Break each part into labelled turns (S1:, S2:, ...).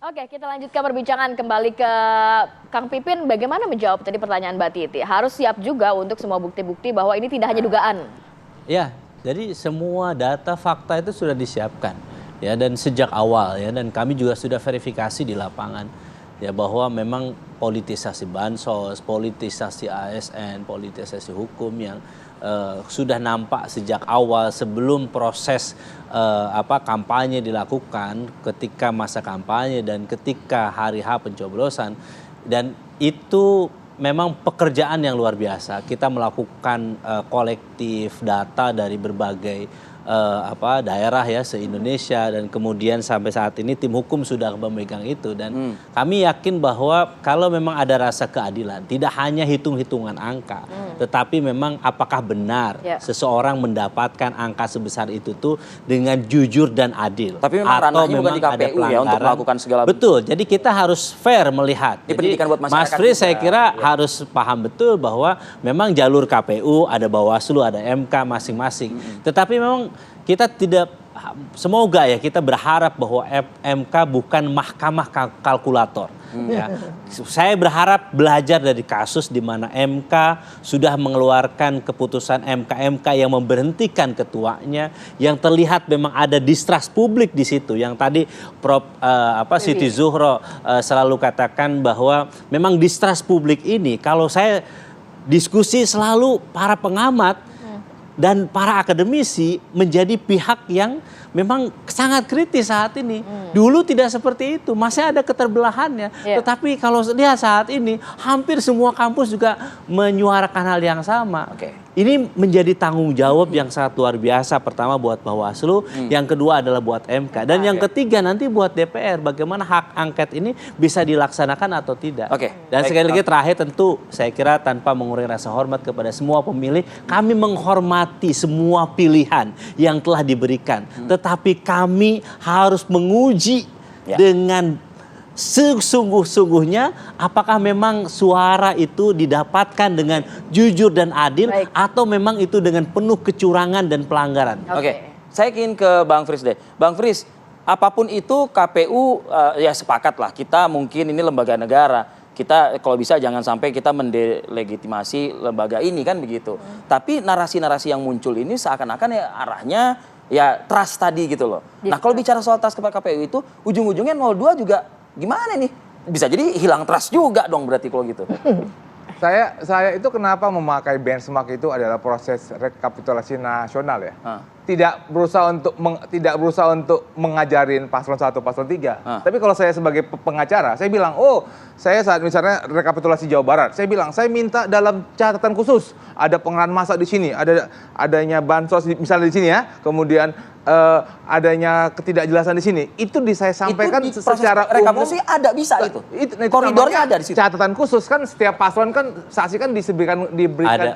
S1: Oke, kita lanjutkan perbincangan kembali ke Kang Pipin. Bagaimana menjawab tadi pertanyaan Mbak Titi? Harus siap juga untuk semua bukti-bukti bahwa ini tidak hanya dugaan.
S2: Ya, jadi semua data fakta itu sudah disiapkan ya, dan sejak awal ya, dan kami juga sudah verifikasi di lapangan ya, bahwa memang politisasi bansos, politisasi ASN, politisasi hukum yang sudah nampak sejak awal sebelum proses kampanye dilakukan, ketika masa kampanye dan ketika hari H pencoblosan, dan itu memang pekerjaan yang luar biasa. Kita melakukan kolektif data dari berbagai daerah ya se-Indonesia, dan kemudian sampai saat ini tim hukum sudah memegang itu, dan kami yakin bahwa kalau memang ada rasa keadilan, tidak hanya hitung-hitungan angka, tetapi memang apakah benar seseorang mendapatkan angka sebesar itu tuh dengan jujur dan adil.
S3: Tapi memang
S2: atau
S3: ranahnya bukan di KPU ya untuk melakukan segala.
S2: Betul, jadi kita harus fair melihat.
S3: Ini pendidikan buat masyarakat.
S2: Mas Fris saya kira harus paham betul bahwa memang jalur KPU, ada Bawaslu, ada MK masing-masing. Tetapi memang kita tidak, semoga ya, kita berharap bahwa MK bukan mahkamah kalkulator. Ya. Saya berharap belajar dari kasus di mana MK sudah mengeluarkan keputusan MK yang memberhentikan ketuanya, yang terlihat memang ada distrust publik di situ. Yang tadi Prof. Siti Zuhro selalu katakan bahwa memang distrust publik ini, kalau saya diskusi selalu para pengamat dan para akademisi menjadi pihak yang memang sangat kritis saat ini. Dulu tidak seperti itu, masih ada keterbelahannya. Tetapi kalau lihat saat ini, hampir semua kampus juga menyuarakan hal yang sama. Ini menjadi tanggung jawab yang sangat luar biasa. Pertama buat Bawaslu, yang kedua adalah buat MK. Dan yang ketiga nanti buat DPR, bagaimana hak angket ini bisa dilaksanakan atau tidak. Dan sekali lagi terakhir, tentu saya kira tanpa mengurangi rasa hormat kepada semua pemilih, kami menghormati semua pilihan yang telah diberikan. Tetapi kami harus menguji dengan sesungguh-sungguhnya apakah memang suara itu didapatkan dengan jujur dan adil, atau memang itu dengan penuh kecurangan dan pelanggaran.
S3: Saya ingin ke Bang Fris deh. Bang Fris, apapun itu KPU ya sepakat lah, kita mungkin ini lembaga negara. Kita kalau bisa jangan sampai kita mendelegitimasi lembaga ini kan begitu. Tapi narasi-narasi yang muncul ini seakan-akan ya arahnya ya trust tadi gitu loh. Nah kalau bicara soal trust kepada KPU itu ujung-ujungnya 02 juga gimana nih? Bisa jadi hilang trust juga dong berarti kalau gitu.
S4: Saya itu kenapa memakai benchmark itu adalah proses rekapitulasi nasional ya. Tidak berusaha untuk mengajarin paslon 1, paslon 3. Tapi kalau saya sebagai pengacara, saya bilang, oh saya saat misalnya rekapitulasi Jawa Barat, saya bilang saya minta dalam catatan khusus ada pengerahan massa di sini, adanya bansos misalnya di sini ya, kemudian adanya ketidakjelasan di sini, itu saya sampaikan
S3: itu
S4: secara umum.
S3: Rekapitulasi ada bisa itu. Koridornya ada di situ.
S4: Catatan khusus kan setiap paslon kan saksi kan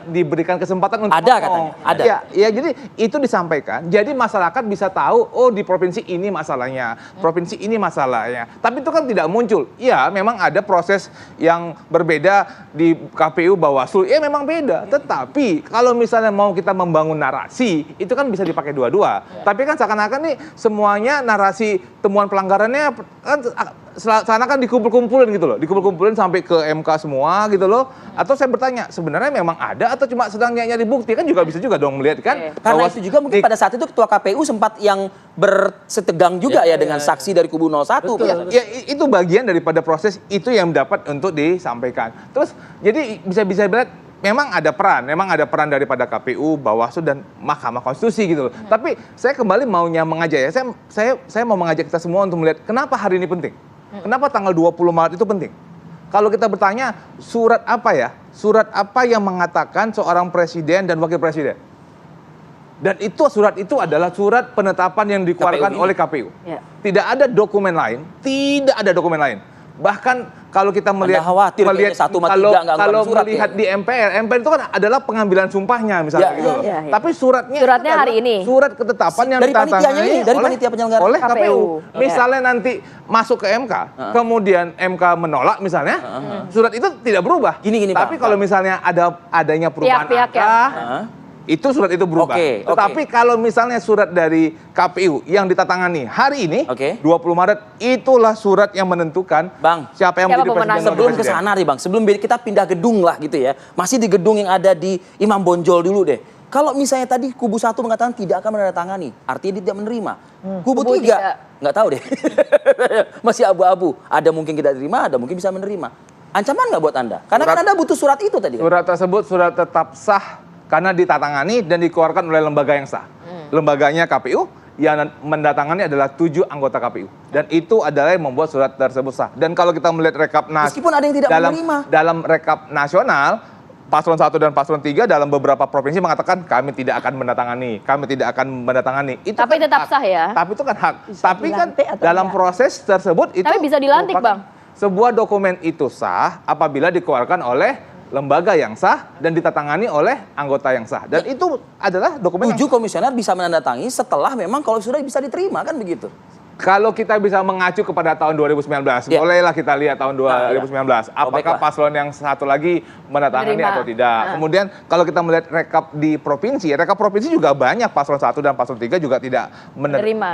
S4: diberikan kesempatan untuk
S3: ada katanya. Ada.
S4: Ya jadi itu disampaikan. Jadi masyarakat bisa tahu, oh di provinsi ini masalahnya, provinsi ini masalahnya. Tapi itu kan tidak muncul. Ya memang ada proses yang berbeda di KPU Bawaslu. Ya memang beda. Tetapi kalau misalnya mau kita membangun narasi, itu kan bisa dipakai dua-dua. Tapi kan seakan-akan nih semuanya narasi temuan pelanggarannya kan seakan-akan dikumpul-kumpulin gitu loh. Dikumpul-kumpulin sampai ke MK semua gitu loh. Atau saya bertanya, sebenarnya memang ada atau cuma sedang nyari bukti? Kan juga bisa juga dong melihat kan.
S3: Karena itu juga mungkin pada saat itu Ketua KPU sempat yang bersetegang juga ya dengan saksi dari kubu 01.
S4: Betul. Ya itu bagian daripada proses itu yang dapat untuk disampaikan. Terus jadi bisa lihat memang ada peran daripada KPU, Bawaslu dan Mahkamah Konstitusi gitu loh. Tapi saya kembali maunya mengajak ya. Saya mau mengajak kita semua untuk melihat kenapa hari ini penting. Kenapa tanggal 20 Maret itu penting? Kalau kita bertanya, surat apa ya? Surat apa yang mengatakan seorang presiden dan wakil presiden? Dan itu surat itu adalah surat penetapan yang dikeluarkan oleh KPU. Tidak ada dokumen lain, Bahkan kalau kita melihat kalau melihat di MPR itu kan adalah pengambilan sumpahnya misalnya gitu. Tapi suratnya
S1: hari ini.
S4: Surat ketetapan yang ditandatangani oleh KPU. Misalnya nanti masuk ke MK, kemudian MK menolak misalnya, surat itu tidak berubah. Tapi kalau misalnya adanya perubahan angka, itu surat itu berubah. Tetapi kalau misalnya surat dari KPU yang ditatangani hari ini, 20 Maret, itulah surat yang menentukan siapa yang menjadi presiden.
S3: Sebelum ke sana nih Bang, sebelum kita pindah gedung lah gitu ya, masih di gedung yang ada di Imam Bonjol dulu deh. Kalau misalnya tadi kubu 1 mengatakan tidak akan menandatangani, artinya dia tidak menerima. Kubu 3 nggak tahu deh, masih abu-abu. Ada mungkin tidak terima, ada mungkin bisa menerima. Ancaman nggak buat Anda? Karena kan Anda butuh surat itu tadi.
S4: Surat tersebut surat tetap sah karena ditatangani dan dikeluarkan oleh lembaga yang sah. Lembaganya KPU, yang mendatangani adalah 7 anggota KPU. Dan itu adalah yang membuat surat tersebut sah. Dan kalau kita melihat rekap
S3: meskipun ada yang tidak menerima.
S4: Dalam rekap nasional, Paslon 1 dan Paslon 3 dalam beberapa provinsi mengatakan kami tidak akan mendatangani, kami tidak akan mendatangani. Itu
S1: tapi
S4: kan
S1: tetap
S4: hak.
S1: Sah ya?
S4: Tapi itu kan hak. Tapi kan dalam proses tersebut itu...
S1: Tapi bisa dilantik Bang?
S4: Sebuah dokumen itu sah apabila dikeluarkan oleh lembaga yang sah dan ditatangani oleh anggota yang sah. Dan itu adalah dokumen
S3: 7 komisioner bisa menandatangani setelah memang kalau sudah bisa diterima, kan begitu.
S4: Kalau kita bisa mengacu kepada tahun 2019, bolehlah kita lihat tahun 2019. Apakah paslon yang satu lagi menandatangani atau tidak. Kemudian kalau kita melihat rekap di provinsi, rekap provinsi juga banyak paslon 1 dan paslon 3 juga tidak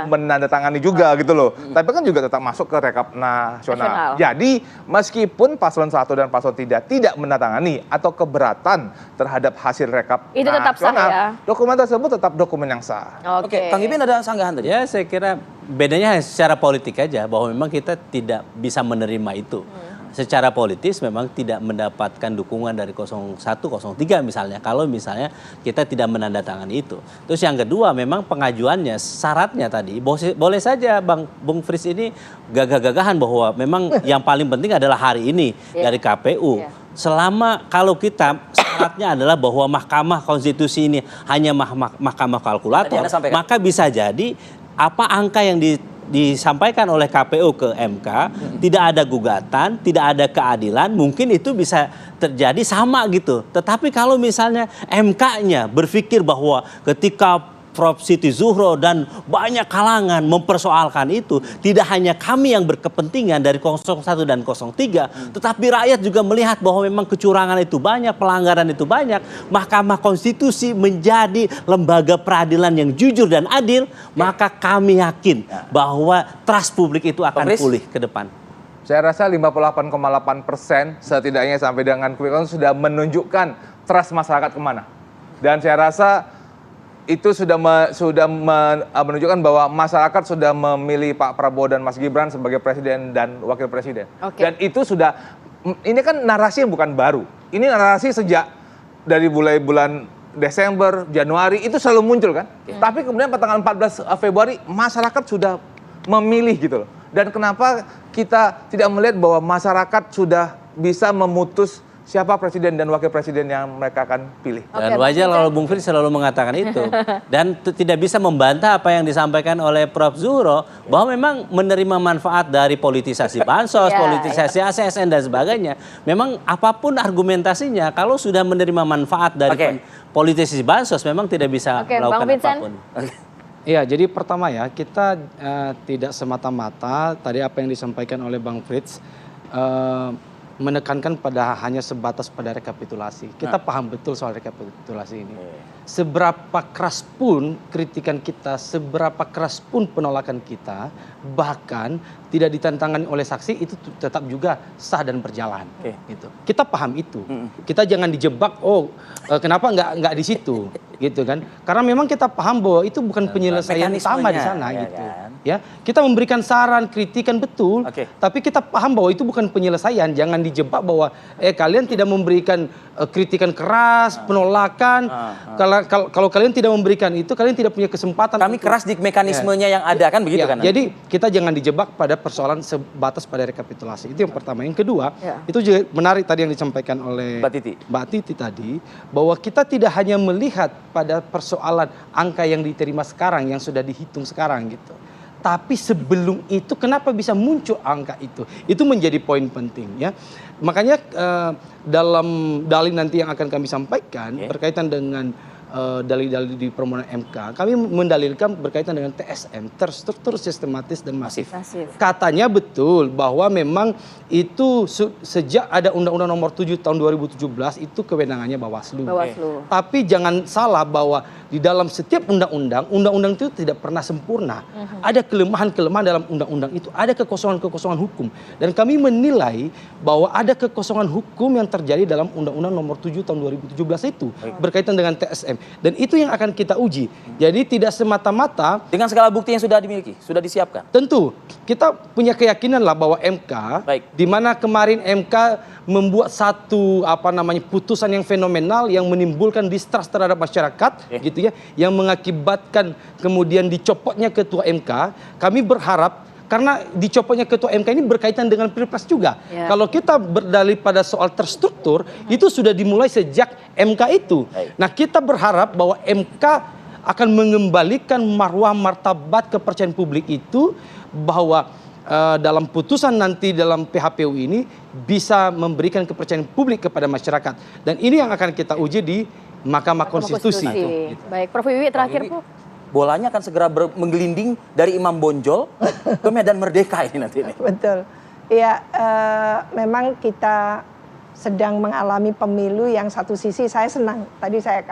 S4: menandatangani juga gitu loh. Tapi kan juga tetap masuk ke rekap nasional. Jadi meskipun paslon 1 dan paslon 3 tidak menandatangani atau keberatan terhadap hasil rekap
S1: itu
S4: nasional,
S1: tetap sah ya?
S4: Dokumen tersebut tetap dokumen yang sah.
S3: Oke, Kang Pipin ada sanggahan tadi?
S2: Ya, saya kira bedanya secara politik aja, bahwa memang kita tidak bisa menerima itu. Secara politis memang tidak mendapatkan dukungan dari 01, 03 misalnya, kalau misalnya kita tidak menandatangani itu. Terus yang kedua, memang pengajuannya, syaratnya tadi, boleh saja Bung Fris ini gagah-gagahan bahwa memang yang paling penting adalah hari ini dari KPU. Selama kalau kita syaratnya adalah bahwa Mahkamah Konstitusi ini hanya mahkamah kalkulator, maka bisa jadi apa angka yang disampaikan oleh KPU ke MK, tidak ada gugatan, tidak ada keadilan, mungkin itu bisa terjadi sama gitu. Tetapi kalau misalnya MK-nya berpikir bahwa ketika Prof. Siti Zuhro dan banyak kalangan mempersoalkan itu, tidak hanya kami yang berkepentingan dari 01 dan 03, tetapi rakyat juga melihat bahwa memang kecurangan itu banyak, pelanggaran itu banyak, Mahkamah Konstitusi menjadi lembaga peradilan yang jujur dan adil, maka kami yakin bahwa trust publik itu akan pulih ke depan.
S4: Saya rasa 58,8% setidaknya sampai dengan quick count sudah menunjukkan trust masyarakat kemana. Dan saya rasa itu sudah menunjukkan bahwa masyarakat sudah memilih Pak Prabowo dan Mas Gibran sebagai presiden dan wakil presiden. Dan itu sudah, ini kan narasi yang bukan baru. Ini narasi sejak dari mulai bulan Desember, Januari, itu selalu muncul kan. Tapi kemudian pada tanggal 14 Februari, masyarakat sudah memilih gitu loh. Dan kenapa kita tidak melihat bahwa masyarakat sudah bisa memutus siapa presiden dan wakil presiden yang mereka akan pilih.
S2: Dan wajar kalau Bung Fritz selalu mengatakan itu. Dan tidak bisa membantah apa yang disampaikan oleh Prof. Zuhro, bahwa memang menerima manfaat dari politisasi bansos, politisasi ASN dan sebagainya. Memang apapun argumentasinya, kalau sudah menerima manfaat dari politisasi bansos, memang tidak bisa melakukan apapun.
S5: Iya, jadi pertama ya, kita tidak semata-mata tadi apa yang disampaikan oleh Bang Fritz, menekankan pada hanya sebatas pada rekapitulasi. Kita paham betul soal rekapitulasi ini. Seberapa keras pun kritikan kita, seberapa keras pun penolakan kita, bahkan tidak ditantangani oleh saksi, itu tetap juga sah dan berjalan. Gitu. Kita paham itu. Kita jangan dijebak, kenapa nggak di situ, gitu kan? Karena memang kita paham bahwa itu bukan penyelesaian utama di sana, gitu. Ya, kita memberikan saran, kritikan betul, tapi kita paham bahwa itu bukan penyelesaian. Jangan dijebak bahwa kalian tidak memberikan kritikan keras, penolakan. Kalau kalian tidak memberikan itu, kalian tidak punya kesempatan.
S3: Kami keras di mekanismenya yang ada, kan begitu kan?
S5: Jadi kita jangan dijebak pada persoalan sebatas pada rekapitulasi. Itu yang pertama. Yang kedua, itu juga menarik tadi yang disampaikan oleh Mbak Titi tadi, bahwa kita tidak hanya melihat pada persoalan angka yang diterima sekarang, yang sudah dihitung sekarang gitu. Tapi sebelum itu kenapa bisa muncul angka itu? Itu menjadi poin penting ya. Makanya dalam dalil nanti yang akan kami sampaikan berkaitan dengan dalil-dalil di permohonan MK, kami mendalilkan berkaitan dengan TSM, terstruktur, sistematis dan masif. Katanya betul bahwa memang itu sejak ada Undang-Undang Nomor 7 tahun 2017 itu kewenangannya Bawaslu. Tapi jangan salah bahwa di dalam setiap undang-undang itu tidak pernah sempurna. Ada kelemahan-kelemahan dalam undang-undang itu, ada kekosongan-kekosongan hukum. Dan kami menilai bahwa ada kekosongan hukum yang terjadi dalam Undang-Undang Nomor 7 tahun 2017 itu berkaitan dengan TSM. Dan itu yang akan kita uji. Jadi tidak semata-mata
S3: dengan segala bukti yang sudah dimiliki, sudah disiapkan.
S5: Tentu kita punya keyakinan lah bahwa MK, di mana kemarin MK membuat satu putusan yang fenomenal yang menimbulkan distrust terhadap masyarakat, gitu ya, yang mengakibatkan kemudian dicopotnya ketua MK. Kami berharap karena dicopotnya ketua MK ini berkaitan dengan Pilpres juga. Kalau kita berdalih pada soal terstruktur, itu sudah dimulai sejak MK itu. Nah, kita berharap bahwa MK akan mengembalikan marwah martabat kepercayaan publik itu, bahwa dalam putusan nanti dalam PHPU ini bisa memberikan kepercayaan publik kepada masyarakat. Dan ini yang akan kita uji di Mahkamah Konstitusi.
S1: Baik, Prof. Wiwi terakhir, Prof.
S3: Bolanya akan segera menggelinding dari Imam Bonjol ke Medan Merdeka ini nanti.
S6: Betul. Ya, memang kita sedang mengalami pemilu yang satu sisi saya senang. Tadi saya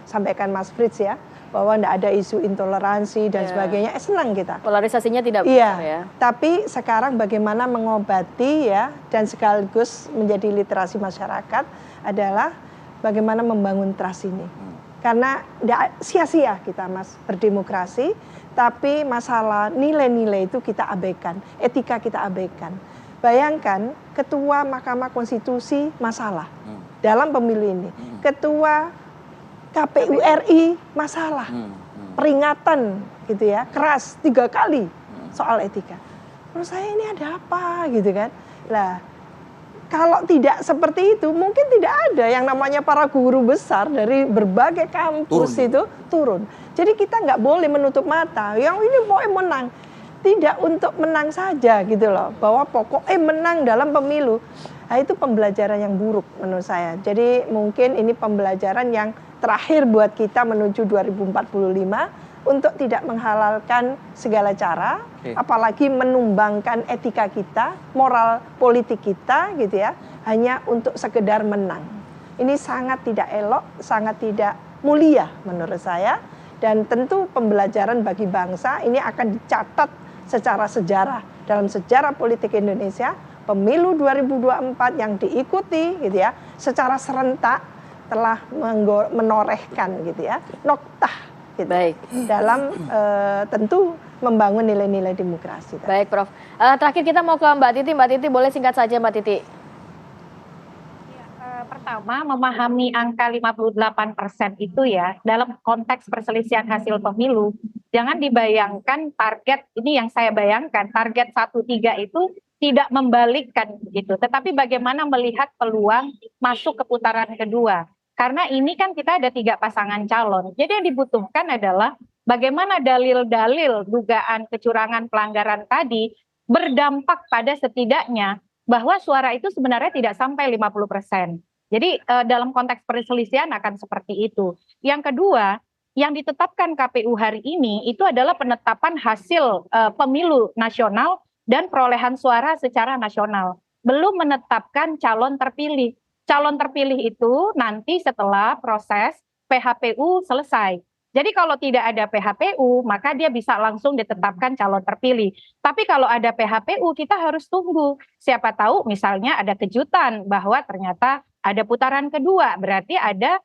S6: sampaikan Mas Frits ya, bahwa tidak ada isu intoleransi dan sebagainya. Senang kita.
S1: Polarisasinya tidak besar ya.
S6: Tapi sekarang bagaimana mengobati ya, dan sekaligus menjadi literasi masyarakat adalah bagaimana membangun trust ini. Karena tidak sia-sia kita Mas berdemokrasi, tapi masalah nilai-nilai itu kita abaikan, etika kita abaikan. Bayangkan ketua Mahkamah Konstitusi masalah dalam pemilu ini, ketua KPU RI masalah, peringatan gitu ya, keras 3 kali soal etika. Menurut saya ini ada apa gitu kan? Lah, kalau tidak seperti itu, mungkin tidak ada yang namanya para guru besar dari berbagai kampus turun. Jadi kita nggak boleh menutup mata. Yang ini pokoknya menang. Tidak untuk menang saja gitu loh. Bahwa pokoknya menang dalam pemilu. Nah, itu pembelajaran yang buruk menurut saya. Jadi mungkin ini pembelajaran yang terakhir buat kita menuju 2045. Untuk tidak menghalalkan segala cara, apalagi menumbangkan etika kita, moral politik kita gitu ya, hanya untuk sekedar menang. Ini sangat tidak elok, sangat tidak mulia menurut saya, dan tentu pembelajaran bagi bangsa ini akan dicatat secara sejarah. Dalam sejarah politik Indonesia, pemilu 2024 yang diikuti gitu ya, secara serentak telah menorehkan gitu ya, noktah gitu. Baik. Dalam tentu membangun nilai-nilai demokrasi.
S1: Baik, Prof. Terakhir kita mau ke Mbak Titi. Mbak Titi, boleh singkat saja Mbak Titi.
S7: Pertama, memahami angka 58% itu ya, dalam konteks perselisihan hasil pemilu, jangan dibayangkan target, ini yang saya bayangkan, target 1-3 itu tidak membalikkan gitu, tetapi bagaimana melihat peluang masuk ke putaran kedua. Karena ini kan kita ada 3 pasangan calon. Jadi yang dibutuhkan adalah bagaimana dalil-dalil dugaan kecurangan pelanggaran tadi berdampak pada setidaknya bahwa suara itu sebenarnya tidak sampai 50%. Jadi dalam konteks perselisihan akan seperti itu. Yang kedua, yang ditetapkan KPU hari ini itu adalah penetapan hasil pemilu nasional dan perolehan suara secara nasional. Belum menetapkan calon terpilih. Calon terpilih itu nanti setelah proses PHPU selesai. Jadi kalau tidak ada PHPU, maka dia bisa langsung ditetapkan calon terpilih. Tapi kalau ada PHPU, kita harus tunggu. Siapa tahu misalnya ada kejutan bahwa ternyata ada putaran kedua, berarti ada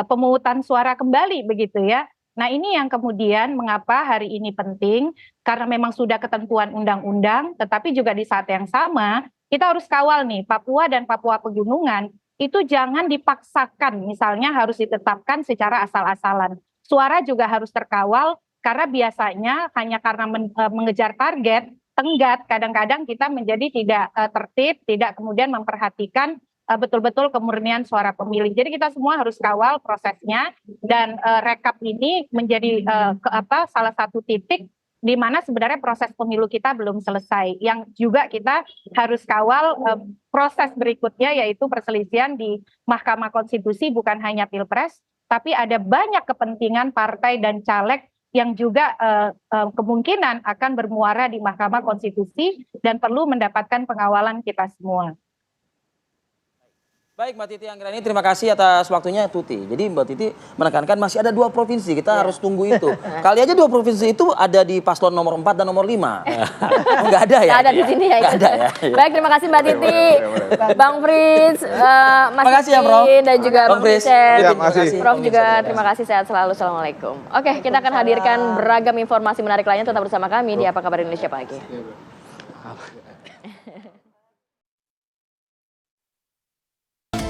S7: pemungutan suara kembali begitu ya. Nah ini yang kemudian mengapa hari ini penting, karena memang sudah ketentuan undang-undang, tetapi juga di saat yang sama, kita harus kawal nih, Papua dan Papua Pegunungan, itu jangan dipaksakan, misalnya harus ditetapkan secara asal-asalan. Suara juga harus terkawal, karena biasanya hanya karena mengejar target, tenggat, kadang-kadang kita menjadi tidak tertib, tidak kemudian memperhatikan betul-betul kemurnian suara pemilih. Jadi kita semua harus kawal prosesnya, dan rekap ini menjadi salah satu titik di mana sebenarnya proses pemilu kita belum selesai. Yang juga kita harus kawal proses berikutnya, yaitu perselisihan di Mahkamah Konstitusi, bukan hanya Pilpres, tapi ada banyak kepentingan partai dan caleg yang juga kemungkinan akan bermuara di Mahkamah Konstitusi dan perlu mendapatkan pengawalan kita semua.
S3: Baik Mbak Titi Anggrani, terima kasih atas waktunya Tuti. Jadi Mbak Titi menekankan masih ada 2 provinsi, kita harus tunggu itu. Kali aja 2 provinsi itu ada di paslon nomor 4 dan nomor 5. Enggak ada ya?
S1: Nggak ada di sini ya.
S3: Nggak ada ya.
S1: Baik, terima kasih Mbak Titi, Bang Frits, Mas
S3: Makasih ya, Prof.
S1: Titin, dan juga
S3: Bang
S1: Bang
S3: Frits.
S1: Vincent.
S4: Ya, makasih.
S1: Prof juga terima kasih, sehat selalu. Assalamualaikum. Oke, kita akan hadirkan beragam informasi menarik lainnya, tetap bersama kami di Apa Kabar Indonesia Pagi.